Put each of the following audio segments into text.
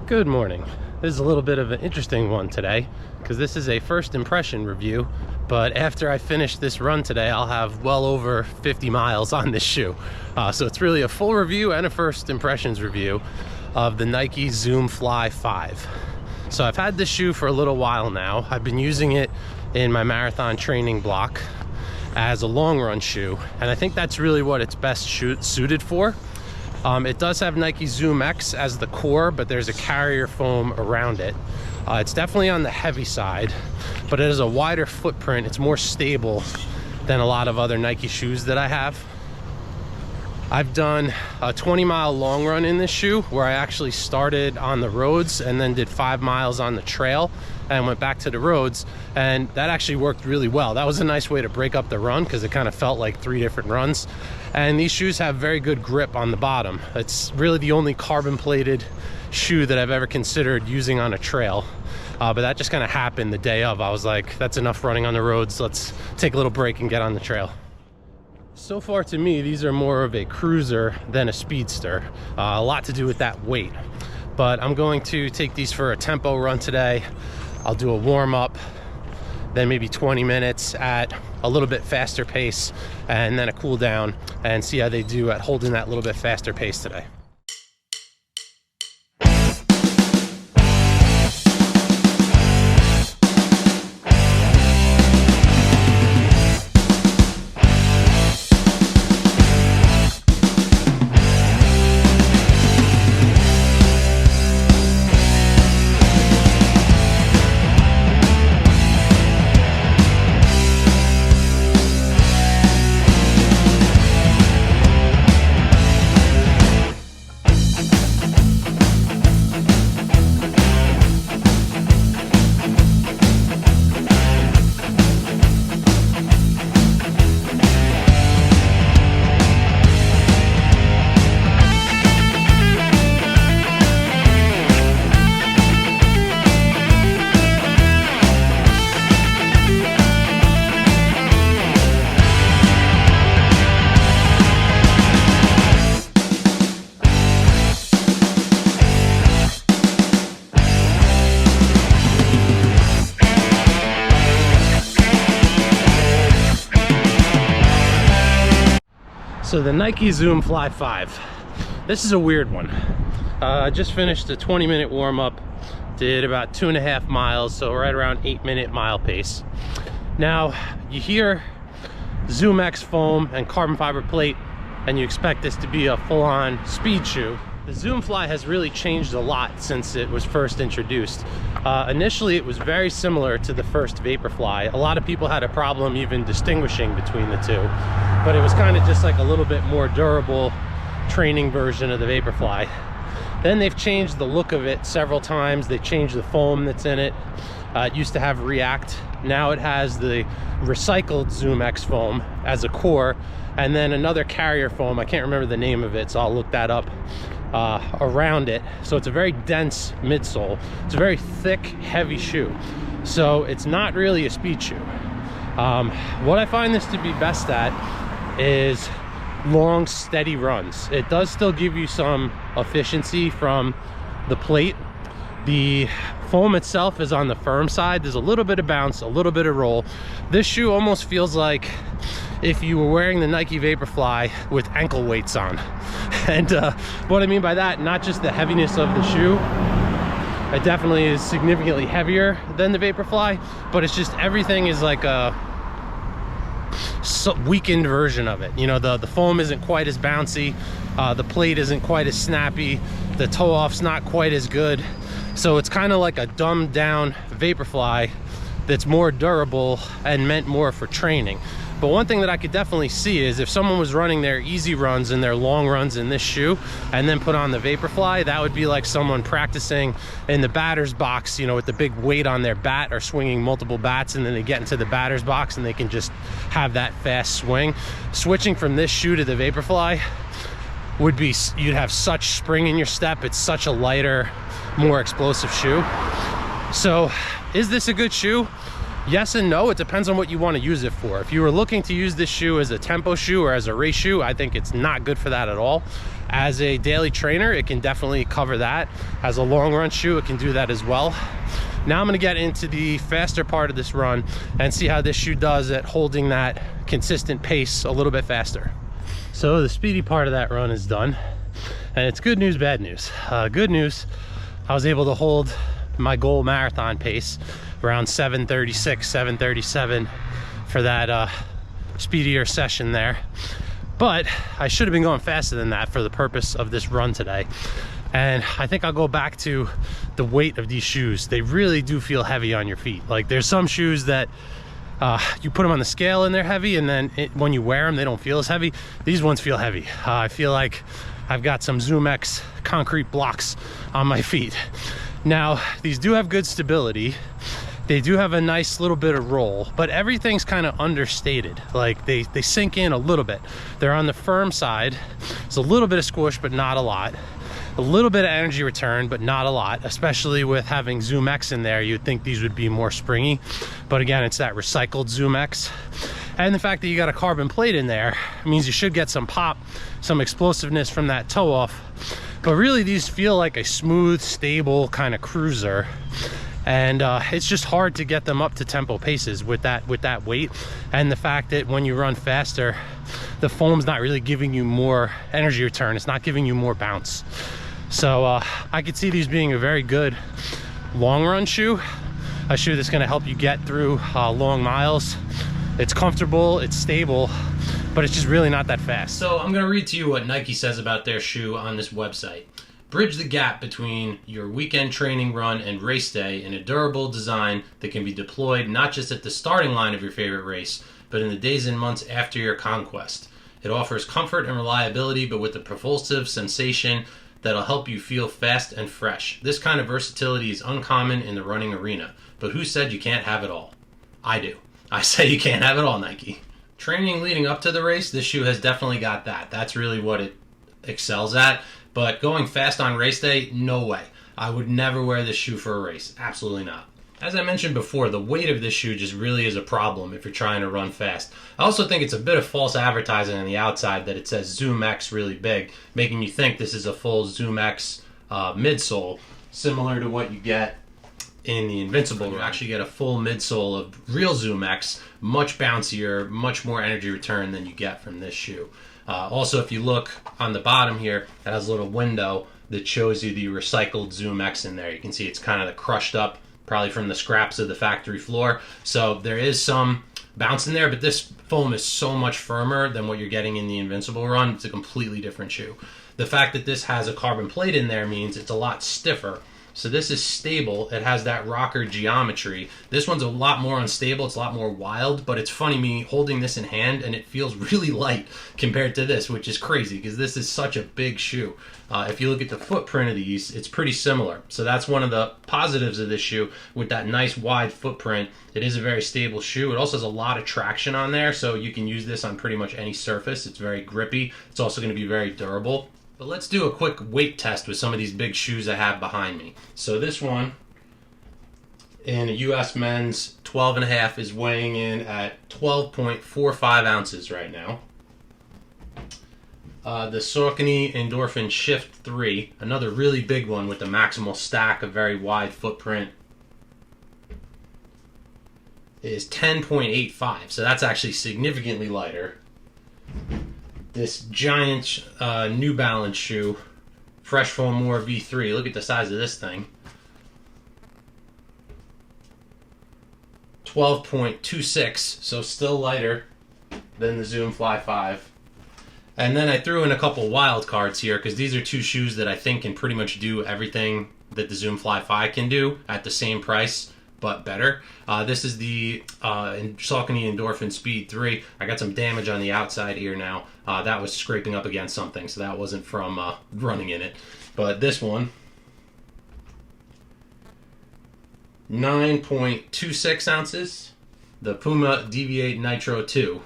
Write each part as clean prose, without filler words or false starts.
Good morning. This is a little bit of an interesting one today because this is a first impression review, but after I finish this run today, I'll have well over 50 miles on this shoe. So it's really a full review and a first impressions review of the Nike Zoom Fly 5. So I've had this shoe for a little while now. I've been using it in my marathon training block as a long run shoe, and I think that's really what it's best suited for. It does have Nike Zoom X as the core, but there's a carrier foam around it. It's definitely on the heavy side, but it has a wider footprint. It's more stable than a lot of other Nike shoes that I have. I've done a 20-mile long run in this shoe where I actually started on the roads and then did 5 miles on the trail and went back to the roads, and that actually worked really well. That was a nice way to break up the run because it kind of felt like 3 different runs. And these shoes have very good grip on the bottom. It's really the only carbon plated shoe that I've ever considered using on a trail. But that just kind of happened the day of. I was like, that's enough running on the roads. Let's take a little break and get on the trail. So far to me, these are more of a cruiser than a speedster. A lot to do with that weight. But I'm going to take these for a tempo run today. I'll do a warm up, then maybe 20 minutes at a little bit faster pace, and then a cool down, and see how they do at holding that little bit faster pace today. So the Nike Zoom Fly 5, this is a weird one. I just finished a 20-minute warm-up, did about 2.5 miles, so right around 8-minute mile pace. Now, you hear Zoom X foam and carbon fiber plate, and you expect this to be a full-on speed shoe. The Zoom Fly has really changed a lot since it was first introduced. Initially, it was very similar to the first Vaporfly. A lot of people had a problem even distinguishing between the two, but it was kind of just like a little bit more durable training version of the Vaporfly. Then they've changed the look of it several times. They changed the foam that's in it. It used to have React. Now it has the recycled Zoom X foam as a core, and then another carrier foam. I can't remember the name of it, so I'll look that up. Around it, so it's a very dense midsole. It's a very thick, heavy shoe, so it's not really a speed shoe. What I find this to be best at is long, steady runs. It does still give you some efficiency from the plate. The foam itself is on the firm side. There's a little bit of bounce, a little bit of roll. This shoe almost feels like if you were wearing the Nike Vaporfly with ankle weights on. And what I mean by that, not just the heaviness of the shoe, it definitely is significantly heavier than the Vaporfly, but it's just everything is like a weakened version of it. You know, the foam isn't quite as bouncy, the plate isn't quite as snappy, the toe off's not quite as good. So it's kind of like a dumbed down Vaporfly that's more durable and meant more for training. But one thing that I could definitely see is if someone was running their easy runs and their long runs in this shoe and then put on the Vaporfly, that would be like someone practicing in the batter's box, you know, with the big weight on their bat, or swinging multiple bats, and then they get into the batter's box and they can just have that fast swing. Switching from this shoe to the Vaporfly would be, you'd have such spring in your step. It's such a lighter, more explosive shoe. So is this a good shoe? Yes and no. It depends on what you want to use it for. If you were looking to use this shoe as a tempo shoe or as a race shoe, I think it's not good for that at all. As a daily trainer, it can definitely cover that. As a long run shoe, it can do that as well. Now I'm gonna get into the faster part of this run and see how this shoe does at holding that consistent pace a little bit faster. So the speedy part of that run is done, and it's good news, bad news. Good news, I was able to hold my goal marathon pace around 7:36, 7:37 for that speedier session there. But I should have been going faster than that for the purpose of this run today. And I think I'll go back to the weight of these shoes. They really do feel heavy on your feet. Like, there's some shoes that you put them on the scale and they're heavy, and then when you wear them, they don't feel as heavy. These ones feel heavy. I feel like I've got some Zoom X concrete blocks on my feet. Now, these do have good stability. They do have a nice little bit of roll, but everything's kind of understated. Like, they sink in a little bit. They're on the firm side. It's a little bit of squish, but not a lot. A little bit of energy return, but not a lot, especially with having Zoom X in there. You'd think these would be more springy, but again, it's that recycled Zoom X. And the fact that you got a carbon plate in there means you should get some pop, some explosiveness from that toe off. But really, these feel like a smooth, stable kind of cruiser. And it's just hard to get them up to tempo paces with that weight, and the fact that when you run faster, the foam's not really giving you more energy return. It's not giving you more bounce. So I could see these being a very good long run shoe, a shoe that's going to help you get through long miles. It's comfortable, it's stable, but it's just really not that fast. So I'm going to read to you what Nike says about their shoe on this website. Bridge the gap between your weekend training run and race day in a durable design that can be deployed not just at the starting line of your favorite race, but in the days and months after your conquest. It offers comfort and reliability, but with a propulsive sensation that'll help you feel fast and fresh. This kind of versatility is uncommon in the running arena, but who said you can't have it all? I do. I say you can't have it all, Nike. Training leading up to the race, this shoe has definitely got that. That's really what it excels at. But going fast on race day, no way. I would never wear this shoe for a race. Absolutely not. As I mentioned before, the weight of this shoe just really is a problem if you're trying to run fast. I also think it's a bit of false advertising on the outside that it says Zoom X really big, making you think this is a full Zoom X midsole, similar to what you get in the Invincible. You actually get a full midsole of real Zoom X, much bouncier, much more energy return than you get from this shoe. Also, if you look on the bottom here, it has a little window that shows you the recycled Zoom X in there. You can see it's kind of crushed up, probably from the scraps of the factory floor. So there is some bounce in there, but this foam is so much firmer than what you're getting in the Invincible run. It's a completely different shoe. The fact that this has a carbon plate in there means it's a lot stiffer. So this is stable. It has that rocker geometry. This one's a lot more unstable. It's a lot more wild, but it's funny me holding this in hand and it feels really light compared to this, which is crazy because this is such a big shoe. If you look at the footprint of these, it's pretty similar. So that's one of the positives of this shoe. With that nice wide footprint, it is a very stable shoe. It also has a lot of traction on there, so you can use this on pretty much any surface. It's very grippy. It's also going to be very durable. But let's do a quick weight test with some of these big shoes I have behind me. So this one in a US men's 12.5 is weighing in at 12.45 ounces right now. The Saucony Endorphin Shift 3, another really big one with the maximal stack, a very wide footprint, is 10.85. So that's actually significantly lighter. This giant New Balance shoe, Fresh Foam More V3. Look at the size of this thing. 12.26, so still lighter than the Zoom Fly 5. And then I threw in a couple wild cards here because these are two shoes that I think can pretty much do everything that the Zoom Fly 5 can do at the same price, but better. This is the Saucony Endorphin Speed 3. I got some damage on the outside here now. That was scraping up against something, so that wasn't from running in it. But this one, 9.26 ounces. The Puma Deviate Nitro 2,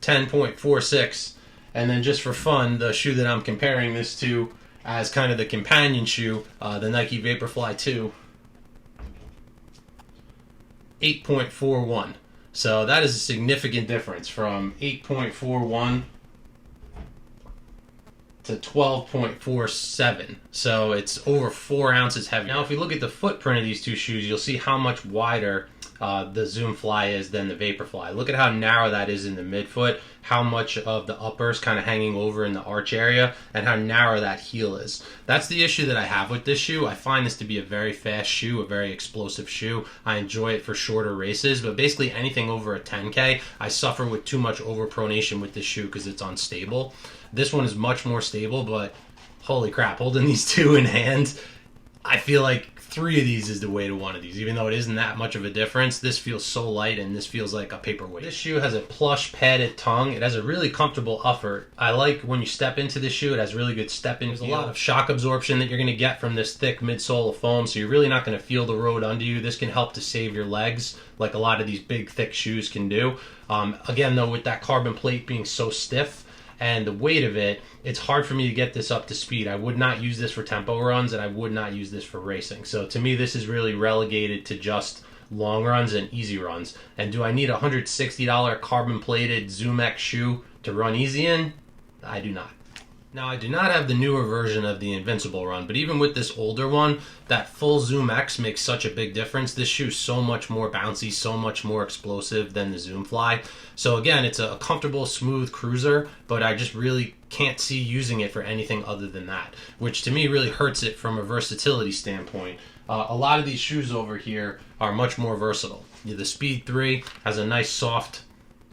10.46. And then just for fun, the shoe that I'm comparing this to as kind of the companion shoe, the Nike Vaporfly 2, 8.41. So that is a significant difference from 8.41 to 12.47, so it's over 4 ounces heavy. Now if you look at the footprint of these two shoes, you'll see how much wider the Zoom Fly is than the Vaporfly. Look at how narrow that is in the midfoot, how much of the upper is kind of hanging over in the arch area, and how narrow that heel is. That's the issue that I have with this shoe. I find this to be a very fast shoe, a very explosive shoe. I enjoy it for shorter races, but basically anything over a 10K, I suffer with too much overpronation with this shoe because it's unstable. This one is much more stable, but holy crap, holding these two in hand, I feel like 3 of these is the weight of 1 of these. Even though it isn't that much of a difference, this feels so light and this feels like a paperweight. This shoe has a plush padded tongue. It has a really comfortable upper. I like when you step into this shoe, it has really good step-in. There's a lot of shock absorption that you're going to get from this thick midsole of foam, so you're really not going to feel the road under you. This can help to save your legs like a lot of these big thick shoes can do. Again though, with that carbon plate being so stiff and the weight of it, it's hard for me to get this up to speed. I would not use this for tempo runs, and I would not use this for racing. So to me, this is really relegated to just long runs and easy runs. And do I need a $160 carbon plated Zoom X shoe to run easy in? I do not. Now, I do not have the newer version of the Invincible run, but even with this older one, that full Zoom X makes such a big difference. This shoe is so much more bouncy, so much more explosive than the Zoom Fly. So again, it's a comfortable, smooth cruiser, but I just really can't see using it for anything other than that, which to me really hurts it from a versatility standpoint. A lot of these shoes over here are much more versatile. The Speed 3 has a nice soft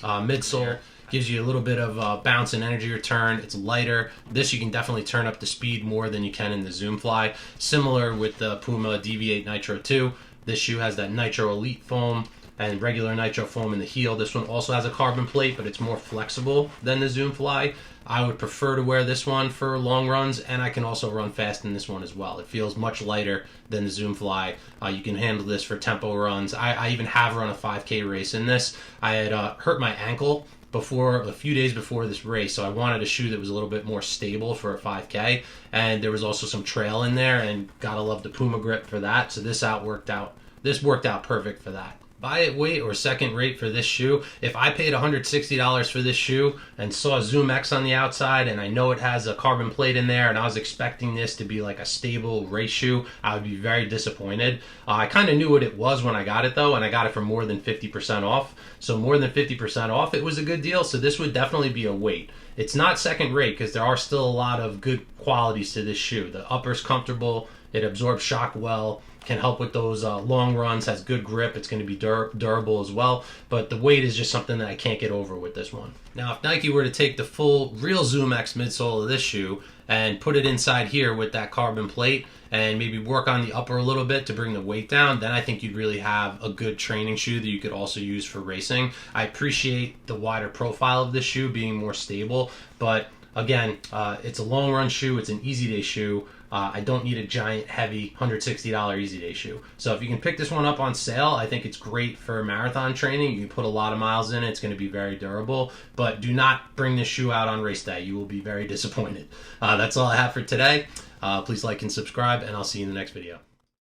midsole. Gives you a little bit of bounce and energy return. It's lighter. This you can definitely turn up the speed more than you can in the Zoom Fly. Similar with the Puma DV8 Nitro 2. This shoe has that Nitro Elite foam and regular Nitro foam in the heel. This one also has a carbon plate, but it's more flexible than the Zoom Fly. I would prefer to wear this one for long runs, and I can also run fast in this one as well. It feels much lighter than the Zoom Fly. You can handle this for tempo runs. I even have run a 5K race in this. I had hurt my ankle a few days before this race, so I wanted a shoe that was a little bit more stable for a 5K, and there was also some trail in there, and gotta love the Puma grip for that. So this worked out perfect for that. Buy it weight or second rate for this shoe. If I paid $160 for this shoe and saw Zoom X on the outside, and I know it has a carbon plate in there, and I was expecting this to be like a stable race shoe, I would be very disappointed. I kind of knew what it was when I got it though, and I got it for more than 50% off. So more than 50% off, it was a good deal. So this would definitely be a weight. It's not second rate because there are still a lot of good qualities to this shoe. The upper's comfortable, it absorbs shock well, can help with those long runs, has good grip, it's going to be durable as well, but the weight is just something that I can't get over with this one. Now if Nike were to take the full real Zoom X midsole of this shoe and put it inside here with that carbon plate and maybe work on the upper a little bit to bring the weight down, then I think you'd really have a good training shoe that you could also use for racing. I appreciate the wider profile of this shoe being more stable, but again, it's a long run shoe, it's an easy day shoe. I don't need a giant, heavy $160 Easy Day shoe. So if you can pick this one up on sale, I think it's great for marathon training. You can put a lot of miles in it. It's going to be very durable. But do not bring this shoe out on race day. You will be very disappointed. That's all I have for today. Please like and subscribe, and I'll see you in the next video.